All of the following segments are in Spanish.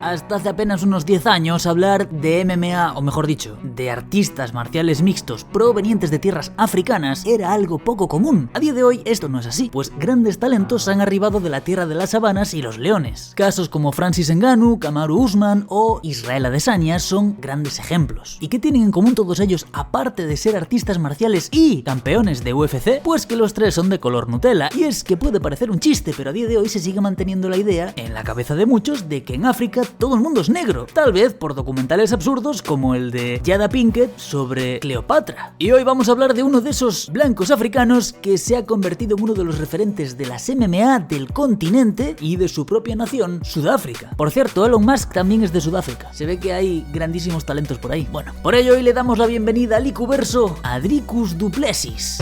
Hasta hace apenas unos 10 años hablar de MMA, o mejor dicho, de artistas marciales mixtos provenientes de tierras africanas era algo poco común. A día de hoy esto no es así, pues grandes talentos han arribado de la tierra de las sabanas y los leones. Casos como Francis Ngannou, Kamaru Usman o Israel Adesanya son grandes ejemplos. ¿Y qué tienen en común todos ellos aparte de ser artistas marciales y campeones de UFC? Pues que los tres son de color Nutella. Y es que puede parecer un chiste, pero a día de hoy se sigue manteniendo la idea en la cabeza de muchos de que en África todo el mundo es negro, tal vez por documentales absurdos como el de Jada Pinkett sobre Cleopatra. Y hoy vamos a hablar de uno de esos blancos africanos que se ha convertido en uno de los referentes de las MMA del continente y de su propia nación, Sudáfrica. Por cierto, Elon Musk también es de Sudáfrica. Se ve que hay grandísimos talentos por ahí. Bueno, por ello hoy le damos la bienvenida al Icuverso a Dricus du Plessis.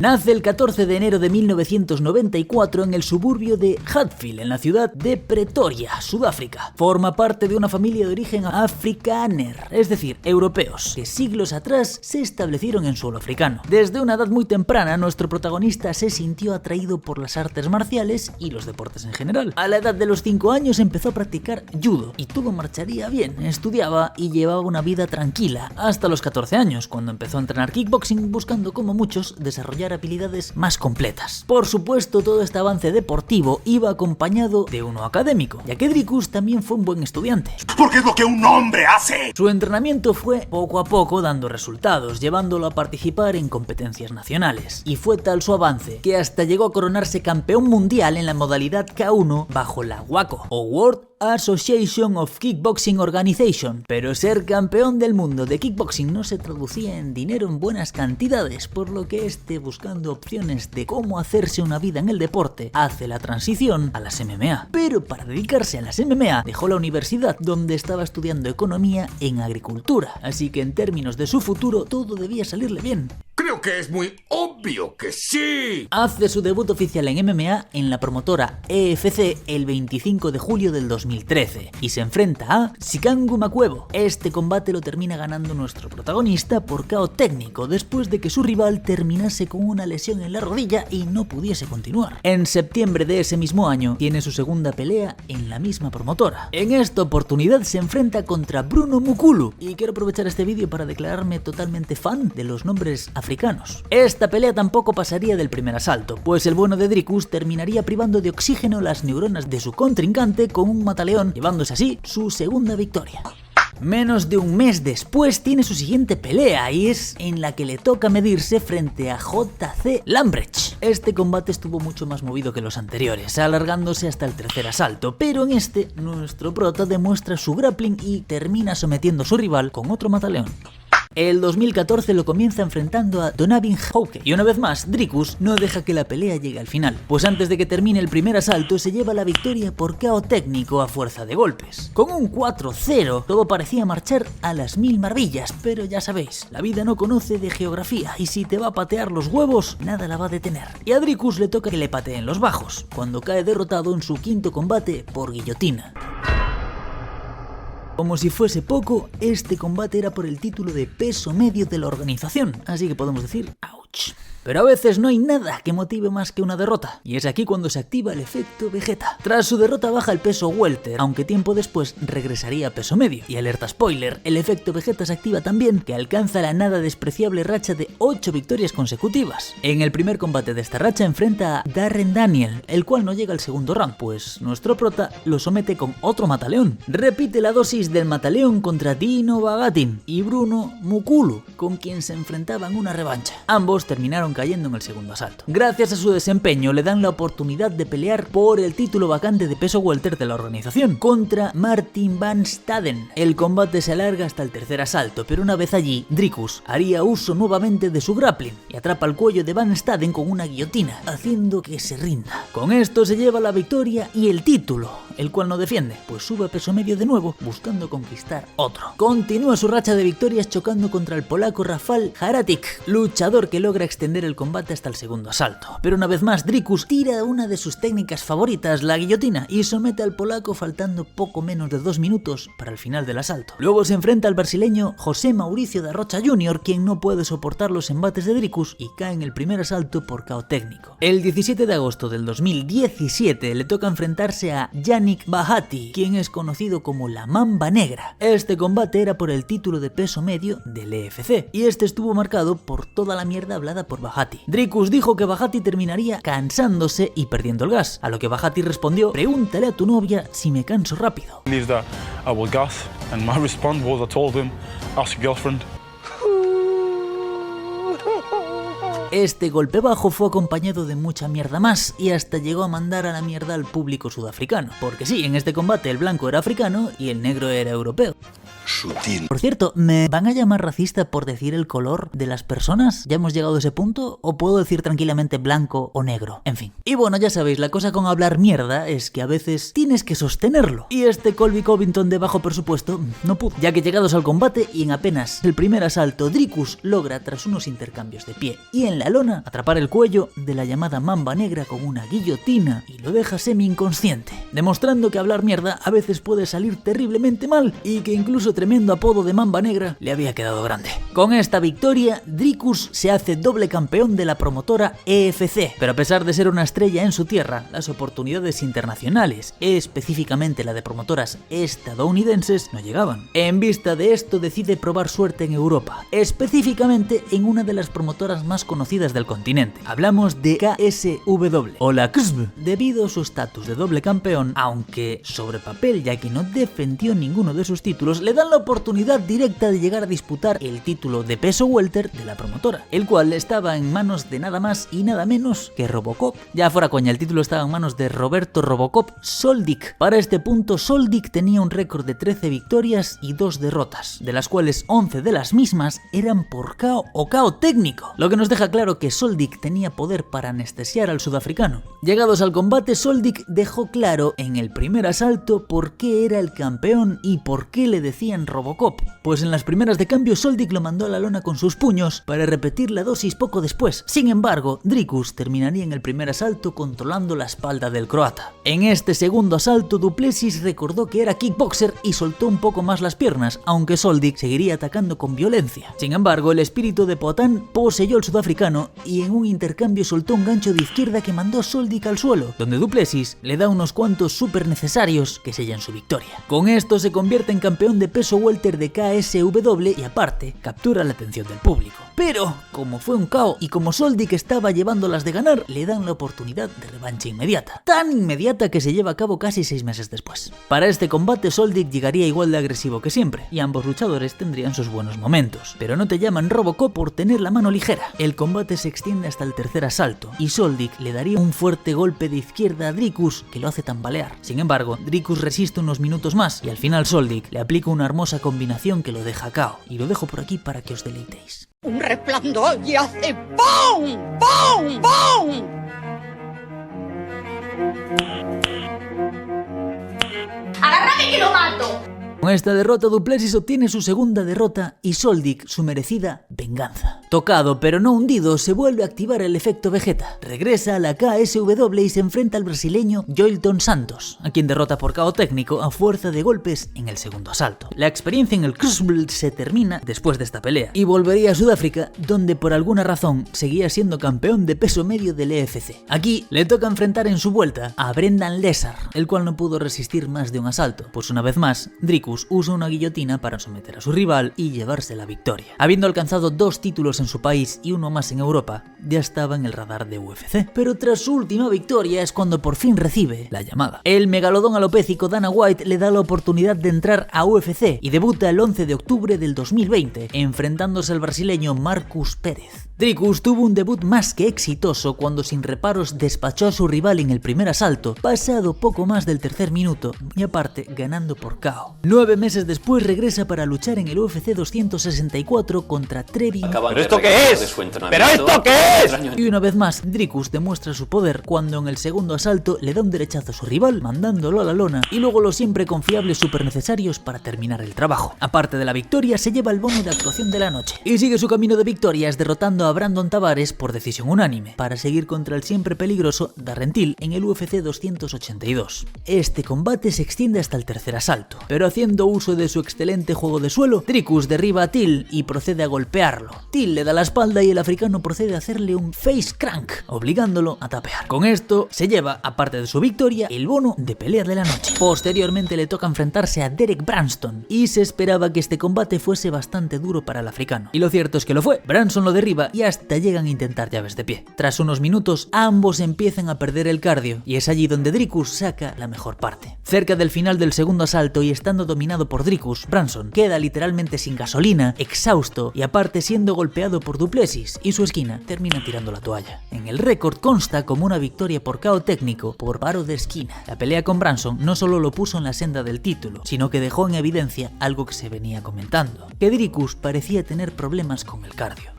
Nace el 14 de enero de 1994 en el suburbio de Hatfield, en la ciudad de Pretoria, Sudáfrica. Forma parte de una familia de origen afrikaner, es decir, europeos, que siglos atrás se establecieron en suelo africano. Desde una edad muy temprana, nuestro protagonista se sintió atraído por las artes marciales y los deportes en general. A la edad de los 5 años empezó a practicar judo y todo marcharía bien. Estudiaba y llevaba una vida tranquila hasta los 14 años, cuando empezó a entrenar kickboxing, buscando como muchos desarrollar habilidades más completas. Por supuesto, todo este avance deportivo iba acompañado de uno académico, ya que Dricus también fue un buen estudiante. Porque es lo que un hombre hace. Su entrenamiento fue poco a poco dando resultados, llevándolo a participar en competencias nacionales. Y fue tal su avance que hasta llegó a coronarse campeón mundial en la modalidad K1 bajo la WAKO, o World Association of Kickboxing Organization. Pero ser campeón del mundo de kickboxing no se traducía en dinero en buenas cantidades, por lo que buscando opciones de cómo hacerse una vida en el deporte, hace la transición a las MMA. Pero para dedicarse a las MMA dejó la universidad, donde estaba estudiando economía en agricultura, así que en términos de su futuro todo debía salirle bien. Creo que es muy obvio que sí. Hace su debut oficial en MMA en la promotora EFC el 25 de julio del 2013 y se enfrenta a Sikangu Makwevo. Este combate lo termina ganando nuestro protagonista por KO técnico, después de que su rival terminase con una lesión en la rodilla y no pudiese continuar. En septiembre de ese mismo año tiene su segunda pelea en la misma promotora. En esta oportunidad se enfrenta contra Bruno Mukulu, y quiero aprovechar este vídeo para declararme totalmente fan de los nombres africanos. Esta pelea tampoco pasaría del primer asalto, pues el bueno de Dricus terminaría privando de oxígeno las neuronas de su contrincante con un mataleón, llevándose así su segunda victoria. Menos de un mes después tiene su siguiente pelea, y es en la que le toca medirse frente a JC Lambrecht. Este combate estuvo mucho más movido que los anteriores, alargándose hasta el tercer asalto, pero en este nuestro prota demuestra su grappling y termina sometiendo a su rival con otro mataleón. El 2014 lo comienza enfrentando a Donavin Hauke, y una vez más Dricus no deja que la pelea llegue al final, pues antes de que termine el primer asalto se lleva la victoria por KO técnico a fuerza de golpes. Con un 4-0 todo parecía marchar a las mil maravillas, pero ya sabéis, la vida no conoce de geografía y si te va a patear los huevos, nada la va a detener. Y a Dricus le toca que le pateen los bajos, cuando cae derrotado en su quinto combate por guillotina. Como si fuese poco, este combate era por el título de peso medio de la organización, así que podemos decir ¡ouch! Pero a veces no hay nada que motive más que una derrota, y es aquí cuando se activa el efecto Vegeta. Tras su derrota baja el peso welter, aunque tiempo después regresaría a peso medio. Y alerta spoiler, el efecto Vegeta se activa también, que alcanza la nada despreciable racha de 8 victorias consecutivas. En el primer combate de esta racha enfrenta a Darren Daniel, el cual no llega al segundo round, pues nuestro prota lo somete con otro mataleón. Repite la dosis del mataleón contra Dino Bagatin y Bruno Mukulu, con quien se enfrentaban una revancha. Ambos terminaron cayendo en el segundo asalto. Gracias a su desempeño le dan la oportunidad de pelear por el título vacante de peso welter de la organización contra Martin Van Staden. El combate se alarga hasta el tercer asalto, pero una vez allí, Dricus haría uso nuevamente de su grappling y atrapa el cuello de Van Staden con una guillotina, haciendo que se rinda. Con esto se lleva la victoria y el título. el cual no defiende, pues sube a peso medio de nuevo, buscando conquistar otro. Continúa su racha de victorias chocando contra el polaco Rafał Haratic, luchador que logra extender el combate hasta el segundo asalto. Pero una vez más, Dricus tira una de sus técnicas favoritas, la guillotina, y somete al polaco faltando poco menos de 2 minutos para el final del asalto. Luego se enfrenta al brasileño José Mauricio da Rocha Jr., quien no puede soportar los embates de Dricus y cae en el primer asalto por KO técnico. El 17 de agosto del 2017 le toca enfrentarse a Yannick Bahati, quien es conocido como la Mamba Negra. Este combate era por el título de peso medio del EFC, y este estuvo marcado por toda la mierda hablada por Bahati. Dricus dijo que Bahati terminaría cansándose y perdiendo el gas, a lo que Bahati respondió: pregúntale a tu novia si me canso rápido. And my response was, I told him, ask your girlfriend. Este golpe bajo fue acompañado de mucha mierda más y hasta llegó a mandar a la mierda al público sudafricano. Porque sí, en este combate el blanco era africano y el negro era europeo. Sutil. Por cierto, ¿me van a llamar racista por decir el color de las personas? ¿Ya hemos llegado a ese punto? ¿O puedo decir tranquilamente blanco o negro? En fin. Y bueno, ya sabéis, la cosa con hablar mierda es que a veces tienes que sostenerlo. Y este Colby Covington de bajo presupuesto no pudo, ya que llegados al combate y en apenas el primer asalto, Dricus logra, tras unos intercambios de pie y en la lona, atrapar el cuello de la llamada Mamba Negra con una guillotina y lo deja semi-inconsciente, demostrando que hablar mierda a veces puede salir terriblemente mal y que incluso tremendo apodo de Mamba Negra le había quedado grande. Con esta victoria, Dricus se hace doble campeón de la promotora EFC, pero a pesar de ser una estrella en su tierra, las oportunidades internacionales, específicamente la de promotoras estadounidenses, no llegaban. En vista de esto, decide probar suerte en Europa, específicamente en una de las promotoras más conocidas del continente. Hablamos de KSW o la KSW, debido a su estatus de doble campeón, aunque sobre papel, ya que no defendió ninguno de sus títulos, le dan la oportunidad directa de llegar a disputar el título de peso welter de la promotora, el cual estaba en manos de nada más y nada menos que Robocop. Ya fuera coña, el título estaba en manos de Roberto Robocop Soldic. Para este punto, Soldic tenía un récord de 13 victorias y 2 derrotas, de las cuales 11 de las mismas eran por KO o KO técnico, lo que nos deja claro que Soldic tenía poder para anestesiar al sudafricano. Llegados al combate, Soldic dejó claro en el primer asalto por qué era el campeón y por qué le decían Robocop, pues en las primeras de cambio Soldic lo mandó a la lona con sus puños para repetir la dosis poco después. Sin embargo, Dricus terminaría en el primer asalto controlando la espalda del croata. En este segundo asalto, du Plessis recordó que era kickboxer y soltó un poco más las piernas, aunque Soldic seguiría atacando con violencia. Sin embargo, el espíritu de Poatan poseyó al sudafricano y en un intercambio soltó un gancho de izquierda que mandó a Soldic al suelo, donde du Plessis le da unos cuantos súper necesarios que sellan su victoria. Con esto se convierte en campeón de peso welter de KSW y aparte captura la atención del público. Pero, como fue un KO y como Soldic estaba llevándolas de ganar, le dan la oportunidad de revancha inmediata. Tan inmediata que se lleva a cabo casi 6 meses después. Para este combate, Soldic llegaría igual de agresivo que siempre, y ambos luchadores tendrían sus buenos momentos. Pero no te llaman Robocop por tener la mano ligera. El combate se extiende hasta el tercer asalto, y Soldic le daría un fuerte golpe de izquierda a Dricus que lo hace tambalear. Sin embargo, Dricus resiste unos minutos más, y al final Soldic le aplica una hermosa combinación que lo deja KO. Y lo dejo por aquí para que os deleitéis. Un resplandor y hace ¡pum! ¡Pum! ¡Pum! ¡Agárrame que lo mato! Con esta derrota, du Plessis obtiene su segunda derrota y Soldic su merecida venganza. Tocado pero no hundido, se vuelve a activar el efecto Vegeta. Regresa a la KSW y se enfrenta al brasileño Joilton Santos, a quien derrota por KO técnico a fuerza de golpes en el segundo asalto. La experiencia en el Crucible se termina después de esta pelea y volvería a Sudáfrica, donde por alguna razón seguía siendo campeón de peso medio del EFC. Aquí le toca enfrentar en su vuelta a Brendan Lesar, el cual no pudo resistir más de un asalto, pues una vez más, Dricus usa una guillotina para someter a su rival y llevarse la victoria. Habiendo alcanzado 2 títulos en su país y uno más en Europa, ya estaba en el radar de UFC. Pero tras su última victoria es cuando por fin recibe la llamada. El megalodón alopécico Dana White le da la oportunidad de entrar a UFC y debuta el 11 de octubre del 2020, enfrentándose al brasileño Marcus Pérez. Dricus tuvo un debut más que exitoso cuando sin reparos despachó a su rival en el primer asalto, pasado poco más del tercer minuto y aparte ganando por KO. 9 meses después regresa para luchar en el UFC 264 contra Trevi. ¿Pero esto qué es? ¿Pero esto qué es? Y una vez más, Dricus demuestra su poder cuando en el segundo asalto le da un derechazo a su rival, mandándolo a la lona, y luego los siempre confiables super necesarios para terminar el trabajo. Aparte de la victoria, se lleva el bono de actuación de la noche y sigue su camino de victorias derrotando a Brandon Tavares por decisión unánime, para seguir contra el siempre peligroso Darren Till en el UFC 282. Este combate se extiende hasta el tercer asalto, pero haciendo uso de su excelente juego de suelo, Dricus derriba a Till y procede a golpearlo. Till le da la espalda y el africano procede a hacerle un face crank, obligándolo a tapear. Con esto se lleva, aparte de su victoria, el bono de pelea de la noche. Posteriormente le toca enfrentarse a Derek Brunson y se esperaba que este combate fuese bastante duro para el africano. Y lo cierto es que lo fue. Brunson lo derriba y hasta llegan a intentar llaves de pie. Tras unos minutos, ambos empiezan a perder el cardio y es allí donde Dricus saca la mejor parte. Cerca del final del segundo asalto y estando dominado por Dricus, Brunson queda literalmente sin gasolina, exhausto y aparte siendo golpeado por Du Plessis y su esquina termina tirando la toalla. En el récord consta como una victoria por KO técnico por paro de esquina. La pelea con Brunson no solo lo puso en la senda del título, sino que dejó en evidencia algo que se venía comentando, que Dricus parecía tener problemas con el cardio.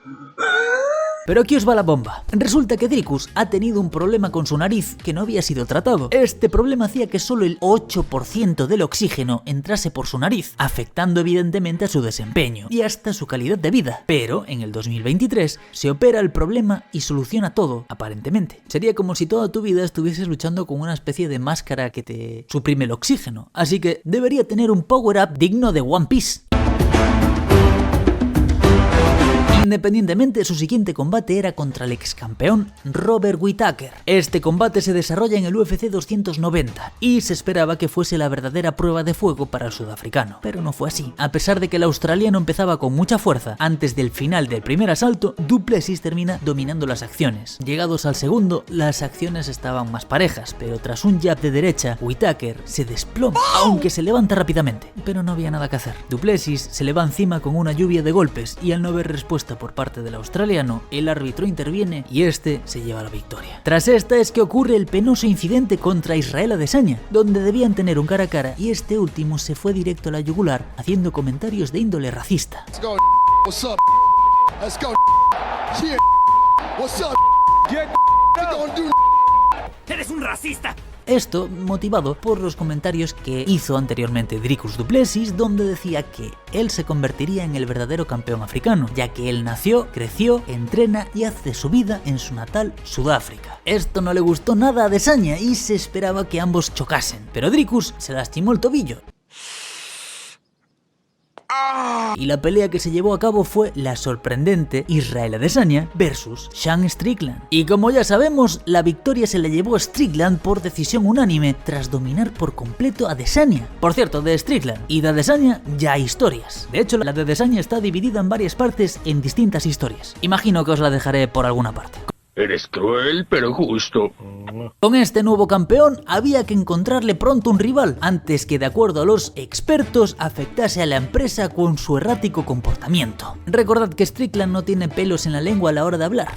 Pero aquí os va la bomba. Resulta que Dricus ha tenido un problema con su nariz que no había sido tratado. Este problema hacía que solo el 8% del oxígeno entrase por su nariz, afectando evidentemente a su desempeño y hasta su calidad de vida. Pero en el 2023 se opera el problema y soluciona todo, aparentemente. Sería como si toda tu vida estuvieses luchando con una especie de máscara que te suprime el oxígeno. Así que debería tener un power-up digno de One Piece. Independientemente, su siguiente combate era contra el ex campeón Robert Whittaker. Este combate se desarrolla en el UFC 290 y se esperaba que fuese la verdadera prueba de fuego para el sudafricano, pero no fue así. A pesar de que el australiano empezaba con mucha fuerza, antes del final del primer asalto, Du Plessis termina dominando las acciones. Llegados al segundo, las acciones estaban más parejas, pero tras un jab de derecha, Whittaker se desploma, aunque se levanta rápidamente, pero no había nada que hacer. Du Plessis se le va encima con una lluvia de golpes y al no haber respuesta por parte del australiano, el árbitro interviene y este se lleva la victoria. Tras esta es que ocurre el penoso incidente contra Israel Adesanya, donde debían tener un cara a cara y este último se fue directo a la yugular haciendo comentarios de índole racista. ¡Eres un racista! Esto motivado por los comentarios que hizo anteriormente Dricus Du Plessis, donde decía que él se convertiría en el verdadero campeón africano, ya que él nació, creció, entrena y hace su vida en su natal Sudáfrica. Esto no le gustó nada a Adesanya y se esperaba que ambos chocasen, pero Dricus se lastimó el tobillo. Y la pelea que se llevó a cabo fue la sorprendente Israel Adesanya versus Sean Strickland. Y como ya sabemos, la victoria se la llevó a Strickland por decisión unánime tras dominar por completo a Adesanya. Por cierto, de Strickland y de Adesanya ya hay historias. De hecho, la de Adesanya está dividida en varias partes en distintas historias. Imagino que os la dejaré por alguna parte. Eres cruel, pero justo. Con este nuevo campeón había que encontrarle pronto un rival, antes que de acuerdo a los expertos afectase a la empresa con su errático comportamiento. Recordad que Strickland no tiene pelos en la lengua a la hora de hablar.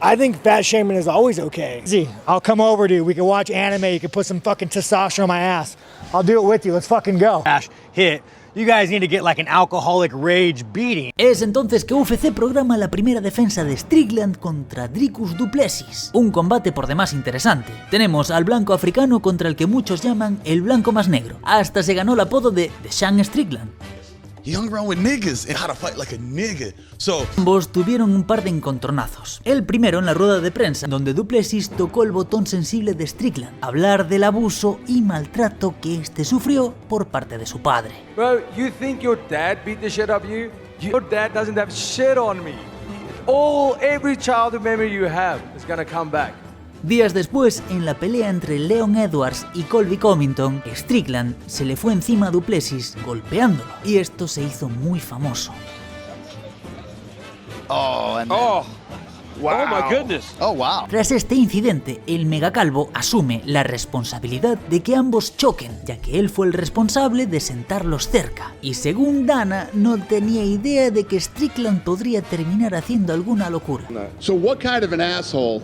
I think fat shaming is always okay. See, I'll come over to you, we can watch anime, you can put some fucking testosterone on my ass. I'll do it with you, let's fucking go. Ash, hit. You guys need to get like an alcoholic rage beating. Es entonces que UFC programa la primera defensa de Strickland contra Dricus Du Plessis. Un combate por demás interesante. Tenemos al blanco africano contra el que muchos llaman el blanco más negro. Hasta se ganó el apodo de Sean Strickland. He hung around with niggas and how to fight like a nigga. So ambos tuvieron un par de encontronazos. El primero en la rueda de prensa, donde Du Plessis tocó el botón sensible de Strickland, hablar del abuso y maltrato que este sufrió por parte de su padre. Bro, you think your dad beat the shit out of you? Your dad doesn't have shit on me. Every childhood memory you have is gonna come back. Días después, en la pelea entre Leon Edwards y Colby Covington, Strickland se le fue encima a Du Plessis golpeándolo, y esto se hizo muy famoso. Wow. Oh my goodness. Oh wow. Tras este incidente, el megacalvo asume la responsabilidad de que ambos choquen, ya que él fue el responsable de sentarlos cerca. Y según Dana, no tenía idea de que Strickland podría terminar haciendo alguna locura. So what kind of an asshole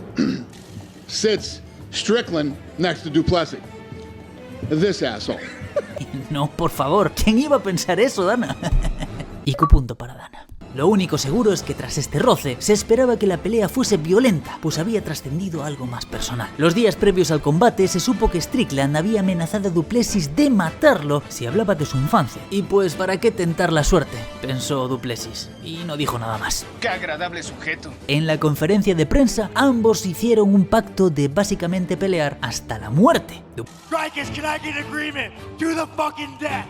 sits Strickland next to Du Plessis? This asshole. No, por favor, ¿quién iba a pensar eso, Dana? IQ punto para Dana. Lo único seguro es que tras este roce se esperaba que la pelea fuese violenta, pues había trascendido algo más personal. Los días previos al combate se supo que Strickland había amenazado a Du Plessis de matarlo si hablaba de su infancia. Y pues ¿para qué tentar la suerte?, pensó Du Plessis, y no dijo nada más. ¡Qué agradable sujeto! En la conferencia de prensa, ambos hicieron un pacto de básicamente pelear hasta la muerte. Strikers, can I get agreement? To the fucking death.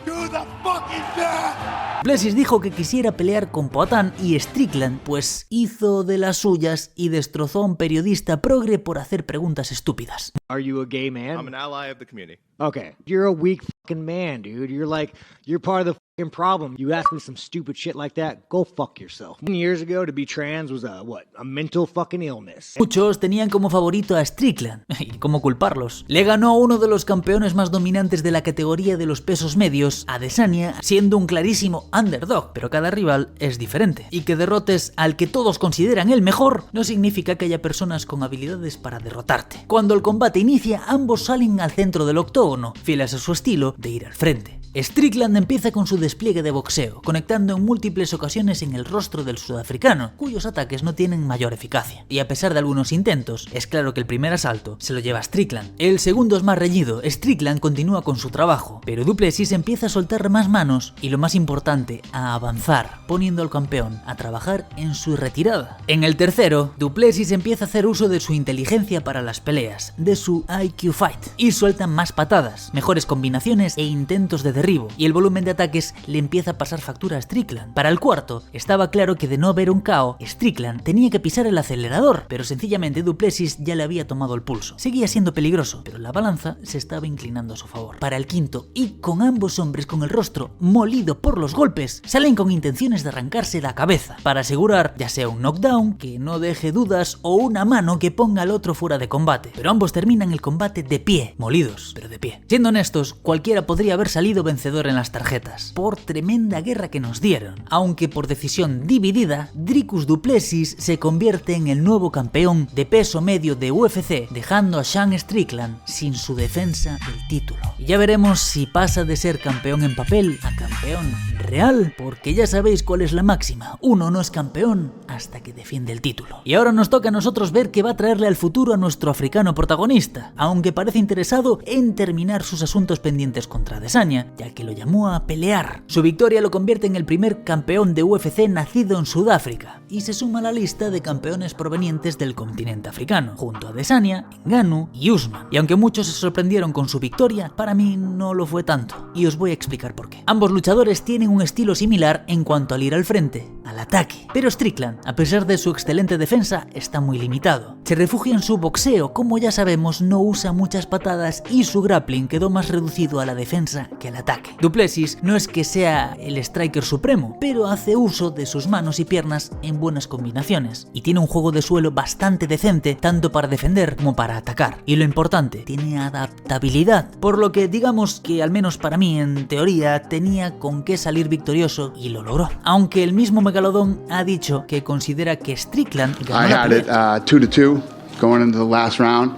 To the fucking death. Plessis dijo que quisiera pelear con Poatan y Strickland pues hizo de las suyas y destrozó a un periodista progre por hacer preguntas estúpidas. Are you a gay man? I'm an ally of the community. Okay. You're a weak fucking man, dude. You're part of the fucking problem. You ask me some stupid shit like that, go fuck yourself. 10 years ago, to be trans was a mental fucking illness. Muchos tenían como favorito a Strickland. ¿Y cómo culparlos? Le ganó a uno de los campeones más dominantes de la categoría de los pesos medios, Adesanya, siendo un clarísimo underdog. Pero cada rival es diferente. Y que derrotes al que todos consideran el mejor no significa que haya personas con habilidades para derrotarte. Cuando el combate inicia, ambos salen al centro del octógono, fieles a su estilo de ir al frente. Strickland empieza con su despliegue de boxeo, conectando en múltiples ocasiones en el rostro del sudafricano, cuyos ataques no tienen mayor eficacia. Y a pesar de algunos intentos, es claro que el primer asalto se lo lleva Strickland. El segundo es más reñido, Strickland continúa con su trabajo, pero Du Plessis empieza a soltar más manos y, lo más importante, a avanzar, poniendo al campeón a trabajar en su retirada. En el tercero, Du Plessis empieza a hacer uso de su inteligencia para las peleas, de su IQ Fight, y sueltan más patadas, mejores combinaciones e intentos de derribo, y el volumen de ataques le empieza a pasar factura a Strickland. Para el cuarto, estaba claro que de no haber un KO, Strickland tenía que pisar el acelerador, pero sencillamente Du Plessis ya le había tomado el pulso. Seguía siendo peligroso, pero la balanza se estaba inclinando a su favor. Para el quinto, y con ambos hombres con el rostro molido por los golpes, salen con intenciones de arrancarse la cabeza, para asegurar ya sea un knockdown, que no deje dudas, o una mano que ponga al otro fuera de combate. Pero ambos terminan el combate de pie, molidos, pero de pie. Siendo honestos, cualquiera podría haber salido vencedor en las tarjetas, por tremenda guerra que nos dieron, aunque por decisión dividida, Dricus Du Plessis se convierte en el nuevo campeón de peso medio de UFC, dejando a Sean Strickland sin su defensa del título. Y ya veremos si pasa de ser campeón en papel a campeón real, porque ya sabéis cuál es la máxima: uno no es campeón hasta que defiende el título. Y ahora nos toca a nosotros ver qué va a traerle al futuro a nuestro africano protagonista, aunque parece interesado en terminar sus asuntos pendientes contra Adesanya, ya que lo llamó a pelear. Su victoria lo convierte en el primer campeón de UFC nacido en Sudáfrica, y se suma a la lista de campeones provenientes del continente africano, junto a Adesanya, Ngannou y Usman. Y aunque muchos se sorprendieron con su victoria, para mí no lo fue tanto, y os voy a explicar por qué. Ambos luchadores tienen un estilo similar en cuanto al ir al frente, al ataque, pero Strickland, a pesar de su excelente defensa, está muy limitado. Se refugia en su boxeo, como ya sabemos, no usa muchas patadas, y su grappling quedó más reducido a la defensa que al ataque. Du Plessis no es que sea el striker supremo, pero hace uso de sus manos y piernas en buenas combinaciones, y tiene un juego de suelo bastante decente, tanto para defender como para atacar. Y lo importante, tiene adaptabilidad, por lo que digamos que, al menos para mí, en teoría, tenía con qué salir victorioso, y lo logró. Aunque el mismo Megalodon ha dicho que considera que Strickland ganó la pelea. I had it 2-2 going into the last round,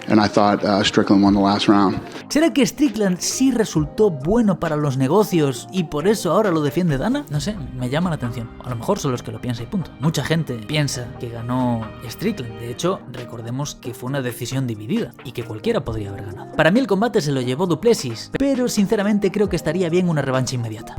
and I thought Strickland won the last round. ¿Será que Strickland sí resultó bueno para los negocios y por eso ahora lo defiende Dana? No sé, me llama la atención. A lo mejor son los que lo piensa y punto. Mucha gente piensa que ganó Strickland. De hecho, recordemos que fue una decisión dividida y que cualquiera podría haber ganado. Para mí el combate se lo llevó Du Plessis, pero sinceramente creo que estaría bien una revancha inmediata.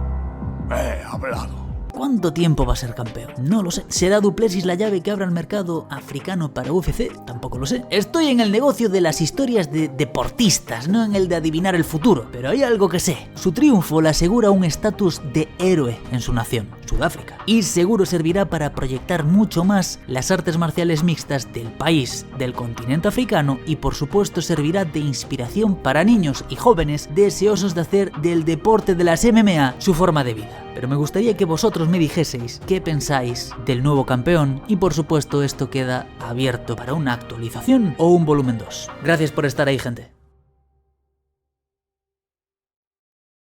Hablado. ¿Cuánto tiempo va a ser campeón? No lo sé. ¿Será Du Plessis la llave que abra el mercado africano para UFC? Tampoco lo sé. Estoy en el negocio de las historias de deportistas, no en el de adivinar el futuro. Pero hay algo que sé. Su triunfo le asegura un estatus de héroe en su nación, Sudáfrica. Y seguro servirá para proyectar mucho más las artes marciales mixtas del país, del continente africano, y por supuesto servirá de inspiración para niños y jóvenes deseosos de hacer del deporte de las MMA su forma de vida. Pero me gustaría que vosotros me dijeseis qué pensáis del nuevo campeón, y por supuesto esto queda abierto para una actualización o un volumen 2. Gracias por estar ahí, gente.